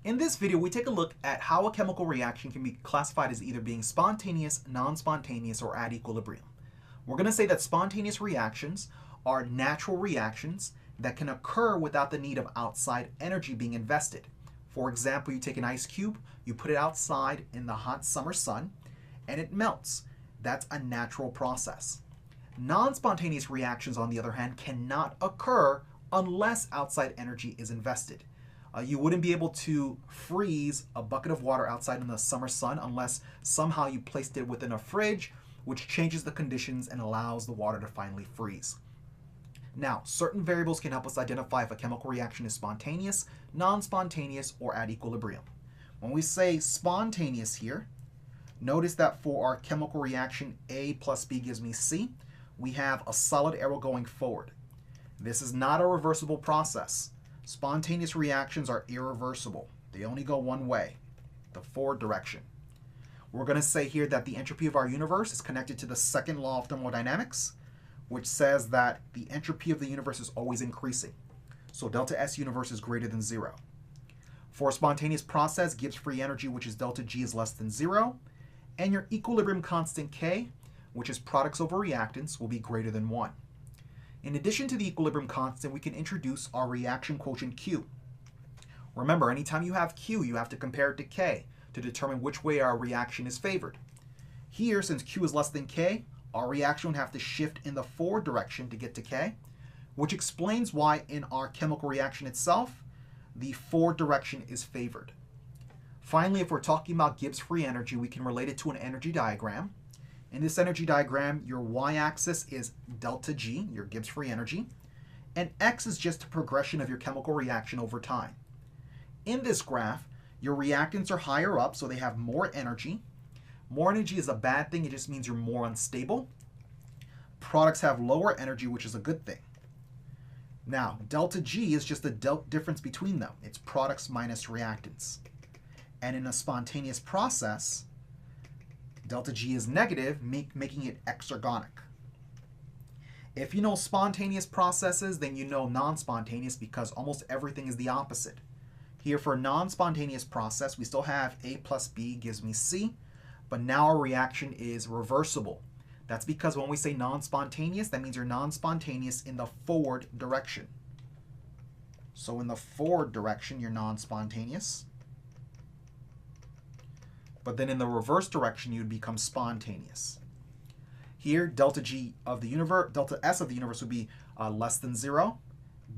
In this video, we take a look at how a chemical reaction can be classified as either being spontaneous, non-spontaneous, or at equilibrium. We're going to say that spontaneous reactions are natural reactions that can occur without the need of outside energy being invested. For example, you take an ice cube, you put it outside in the hot summer sun, and it melts. That's a natural process. Non-spontaneous reactions, on the other hand, cannot occur unless outside energy is invested. You wouldn't be able to freeze a bucket of water outside in the summer sun unless somehow you placed it within a fridge, which changes the conditions and allows the water to finally freeze. Now, certain variables can help us identify if a chemical reaction is spontaneous, non-spontaneous, or at equilibrium. When we say spontaneous here, notice that for our chemical reaction A plus B gives me C, we have a solid arrow going forward. This is not a reversible process. Spontaneous reactions are irreversible. They only go one way, the forward direction. We're going to say here that the entropy of our universe is connected to the second law of thermodynamics, which says that the entropy of the universe is always increasing. So delta S universe is greater than 0. For a spontaneous process, Gibbs free energy, which is delta G, is less than 0. And your equilibrium constant K, which is products over reactants, will be greater than 1. In addition to the equilibrium constant, we can introduce our reaction quotient Q. Remember, anytime you have Q, you have to compare it to K to determine which way our reaction is favored. Here, since Q is less than K, our reaction would have to shift in the forward direction to get to K, which explains why in our chemical reaction itself, the forward direction is favored. Finally, if we're talking about Gibbs free energy, we can relate it to an energy diagram. In this energy diagram, your y-axis is delta G, your Gibbs free energy, and x is just a progression of your chemical reaction over time. In this graph, your reactants are higher up, so they have more energy. More energy is a bad thing, it just means you're more unstable. Products have lower energy, which is a good thing. Now, delta G is just the difference between them. It's products minus reactants. And in a spontaneous process, delta G is negative, making it exergonic. If you know spontaneous processes, then you know non-spontaneous because almost everything is the opposite. Here for a non-spontaneous process, we still have A plus B gives me C, but now our reaction is reversible. That's because when we say non-spontaneous, that means you're non-spontaneous in the forward direction. So in the forward direction, you're non-spontaneous. But then in the reverse direction, you'd become spontaneous. Here, delta G of the universe, delta S of the universe would be less than 0.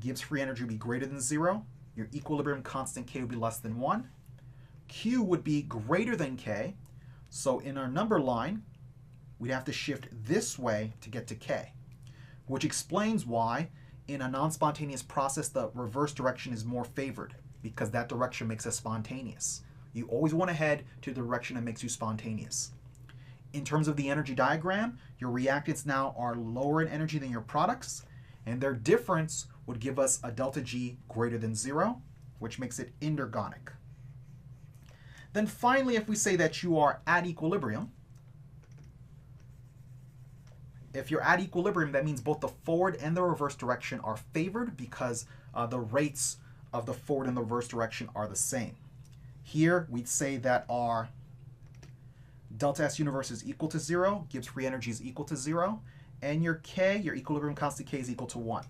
Gibbs free energy would be greater than 0. Your equilibrium constant K would be less than 1. Q would be greater than K. So in our number line, we'd have to shift this way to get to K, which explains why in a non-spontaneous process, the reverse direction is more favored because that direction makes us spontaneous. You always want to head to the direction that makes you spontaneous. In terms of the energy diagram, your reactants now are lower in energy than your products, and their difference would give us a delta G greater than 0, which makes it endergonic. Then finally, if we say that you are at equilibrium, if you're at equilibrium, that means both the forward and the reverse direction are favored because the rates of the forward and the reverse direction are the same. Here, we'd say that our delta S universe is equal to 0, Gibbs free energy is equal to 0, and your K, your equilibrium constant K, is equal to 1.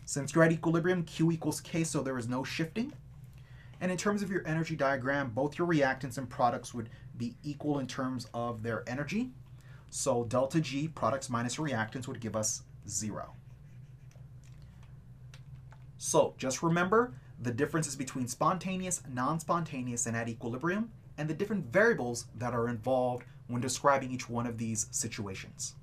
Since you're at equilibrium, Q equals K, so there is no shifting. And in terms of your energy diagram, both your reactants and products would be equal in terms of their energy. So delta G, products minus reactants, would give us 0. So just remember the differences between spontaneous, non-spontaneous, and at equilibrium, and the different variables that are involved when describing each one of these situations.